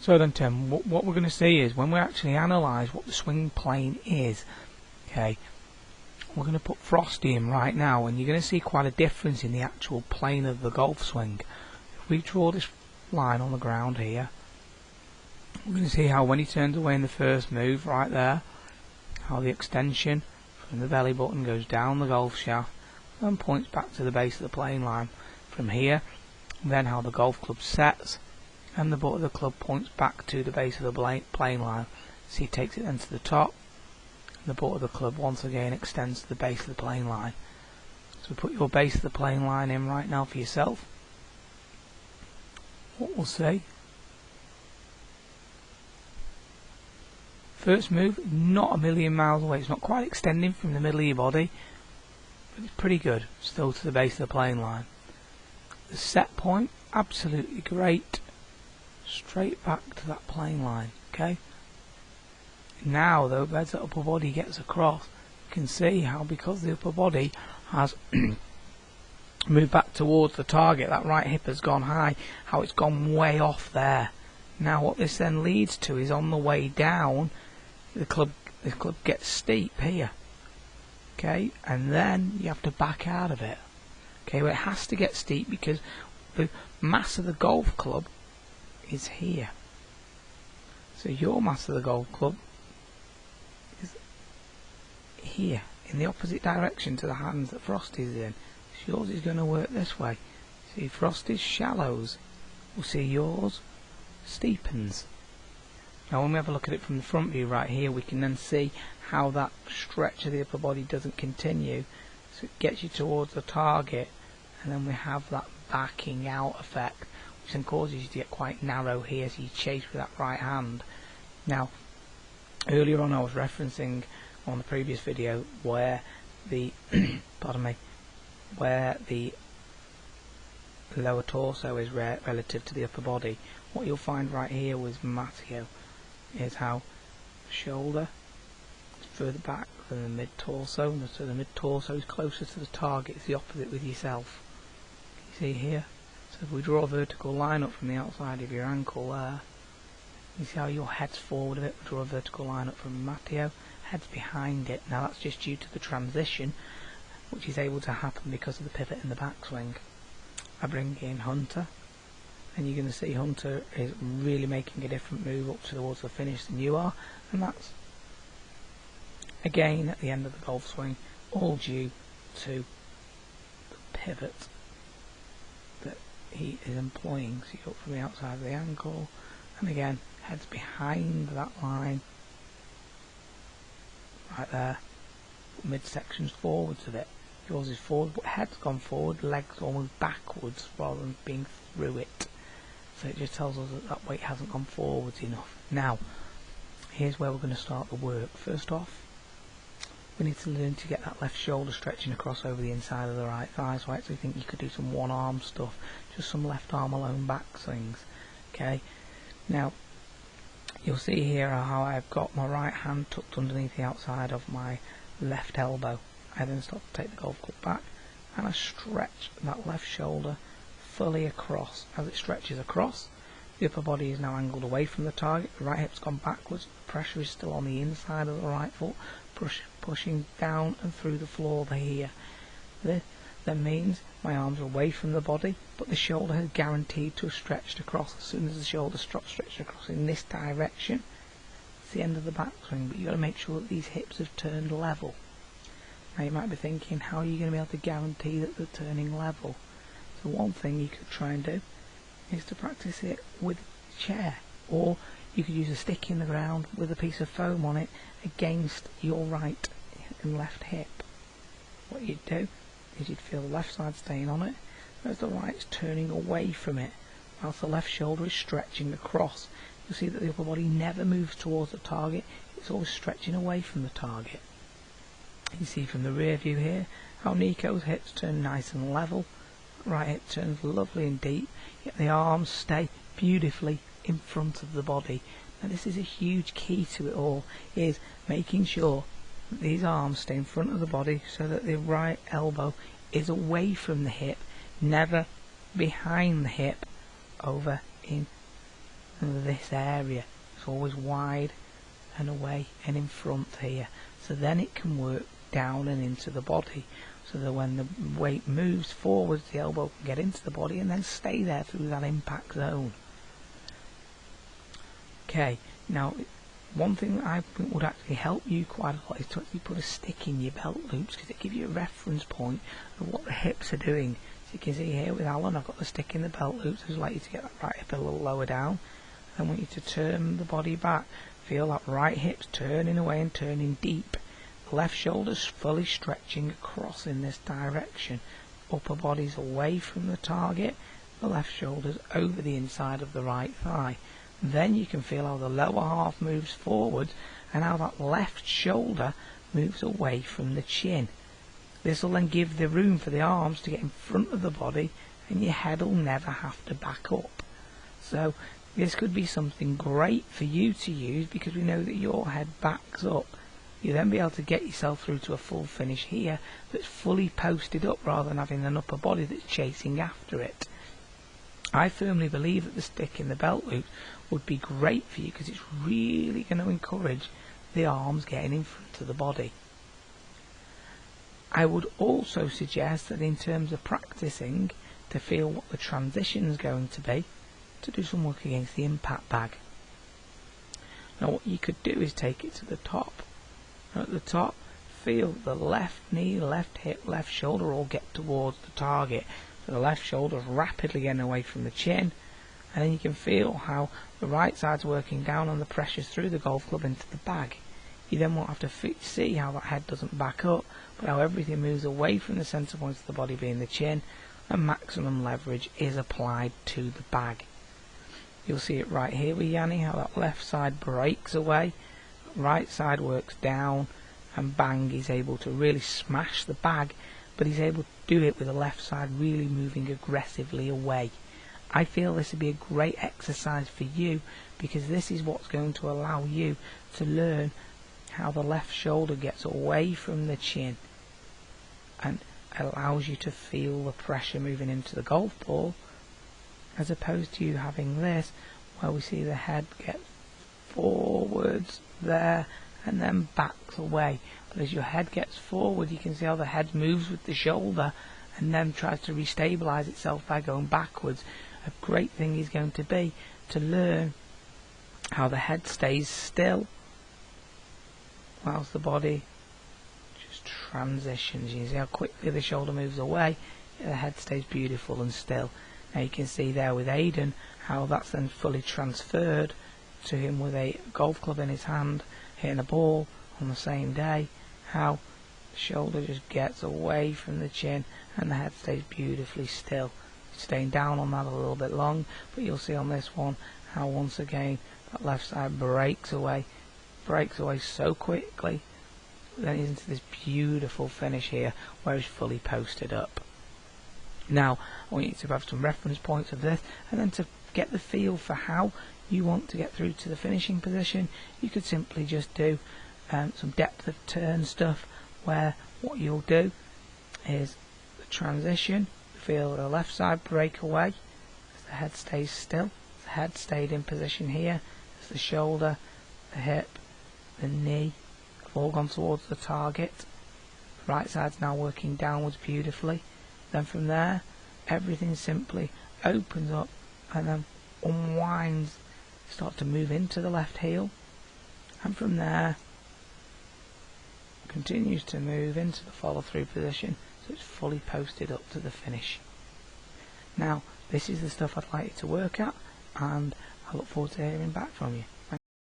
So then, Tim, what we're going to see is when we actually analyse what the swing plane is, okay, we're going to put Frosty in right now, and you're going to see quite a difference in the actual plane of the golf swing. If we draw this line on the ground here, we're going to see how when he turns away in the first move, right there, how the extension from the belly button goes down the golf shaft and points back to the base of the plane line. From here, then how the golf club sets, and the butt of the club points back to the base of the plane line. So he takes it then to the top, and the butt of the club once again extends to the base of the plane line. So put your base of the plane line in right now for yourself. What we'll see, first move, not a million miles away. It's not quite extending from the middle of your body, but it's pretty good, still to the base of the plane line. The set point, absolutely great, straight back to that plane line, okay? Now though, as the upper body gets across, you can see how because the upper body has moved back towards the target, that right hip has gone high, how it's gone way off there. Now what this then leads to is on the way down, the club gets steep here, okay, and then you have to back out of it. Okay, well it has to get steep because the mass of the golf club is here. So your mass of the golf club is here, in the opposite direction to the hands that Frosty's in. So yours is going to work this way. See, Frosty's shallows. We'll see yours steepens. Now when we have a look at it from the front view right here, we can then see how that stretch of the upper body doesn't continue. So it gets you towards the target, and then we have that backing out effect, which then causes you to get quite narrow here, so you chase with that right hand. Now, earlier on I was referencing on the previous video where the pardon me, where the lower torso is relative to the upper body. What you'll find right here with Matteo is how the shoulder is further back than the mid-torso, so the mid-torso is closer to the target. It's the opposite with yourself. You see here? So if we draw a vertical line up from the outside of your ankle there, you see how your head's forward a bit. We draw a vertical line up from Matteo, head's behind it. Now that's just due to the transition, which is able to happen because of the pivot in the backswing. I bring in Hunter, and you're going to see Hunter is really making a different move up towards the finish than you are, and that's again at the end of the golf swing, all due to the pivot that he is employing. So you go up from the outside of the ankle, and again head's behind that line right there, midsection's forwards of it. Yours is forward, but head's gone forward, legs almost backwards rather than being through it. So it just tells us that that weight hasn't gone forwards enough. Now, here's where we're going to start the work. First off, we need to learn to get that left shoulder stretching across over the inside of the right thigh. So I actually think you could do some one arm stuff, just some left arm alone back swings. Okay, now you'll see here how I've got my right hand tucked underneath the outside of my left elbow. I then start to take the golf club back and I stretch that left shoulder fully across. As it stretches across, the upper body is now angled away from the target, the right hip's gone backwards, the pressure is still on the inside of the right foot, pushing down and through the floor here. This then means my arms are away from the body, but the shoulder is guaranteed to have stretched across. As soon as the shoulder stops stretching across in this direction, it's the end of the backswing, but you've got to make sure that these hips have turned level. Now you might be thinking, how are you going to be able to guarantee that they're turning level? So one thing you could try and do is to practice it with a chair, or you could use a stick in the ground with a piece of foam on it against your right and left hip. What you'd do is you'd feel the left side staying on it, whereas the right's turning away from it, whilst the left shoulder is stretching across. You'll see that the upper body never moves towards the target, it's always stretching away from the target. You see from the rear view here how Nico's hips turn nice and level, right hip turns lovely and deep, yet the arms stay beautifully in front of the body. Now this is a huge key to it all, is making sure that these arms stay in front of the body so that the right elbow is away from the hip, never behind the hip over in this area. It's always wide and away and in front here, so then it can work down and into the body, so that when the weight moves forwards, the elbow can get into the body and then stay there through that impact zone. Okay, now one thing that I think would actually help you quite a lot is to actually put a stick in your belt loops, because it gives you a reference point of what the hips are doing. So you can see here with Alan, I've got the stick in the belt loops. I just like you to get that right hip a little lower down. I want you to turn the body back. Feel that right hip's turning away and turning deep. The left shoulder's fully stretching across in this direction. Upper body's away from the target. The left shoulder's over the inside of the right thigh. Then you can feel how the lower half moves forwards and how that left shoulder moves away from the chin. This will then give the room for the arms to get in front of the body, and your head will never have to back up. So this could be something great for you to use, because we know that your head backs up. You'll then be able to get yourself through to a full finish here that's fully posted up, rather than having an upper body that's chasing after it. I firmly believe that the stick in the belt loop would be great for you, because it's really going to encourage the arms getting in front of the body. I would also suggest that in terms of practicing to feel what the transition is going to be, to do some work against the impact bag. Now what you could do is take it to the top. Now at the top, feel the left knee, left hip, left shoulder all get towards the target. So the left shoulder is rapidly getting away from the chin, and then you can feel how the right side's working down on the pressures through the golf club into the bag. You then won't have to see how that head doesn't back up, but how everything moves away from the centre points of the body being the chin, and maximum leverage is applied to the bag. You'll see it right here with Yanni, how that left side breaks away, right side works down, and bang, he's able to really smash the bag, but he's able to do it with the left side really moving aggressively away. I feel this would be a great exercise for you, because this is what's going to allow you to learn how the left shoulder gets away from the chin and allows you to feel the pressure moving into the golf ball, as opposed to you having this where we see the head get forwards there and then backs away. But as your head gets forward, you can see how the head moves with the shoulder and then tries to restabilize itself by going backwards. A great thing is going to be to learn how the head stays still whilst the body just transitions. You can see how quickly the shoulder moves away, the head stays beautiful and still. Now you can see there with Aidan how that's then fully transferred to him with a golf club in his hand, hitting a ball on the same day, how the shoulder just gets away from the chin and the head stays beautifully still. Staying down on that a little bit long, but you'll see on this one how once again that left side breaks away so quickly, then he's into this beautiful finish here where he's fully posted up. Now I want you to have some reference points of this, and then to get the feel for how you want to get through to the finishing position, you could simply just do some depth of turn stuff, where what you'll do is the transition, feel the left side break away as the head stays still. The head stayed in position here as the shoulder, the hip, the knee have all gone towards the target. The right side's now working downwards beautifully. Then from there, everything simply opens up and then unwinds, start to move into the left heel, and from there continues to move into the follow through position, so it's fully posted up to the finish. Now this is the stuff I'd like you to work at, and I look forward to hearing back from you.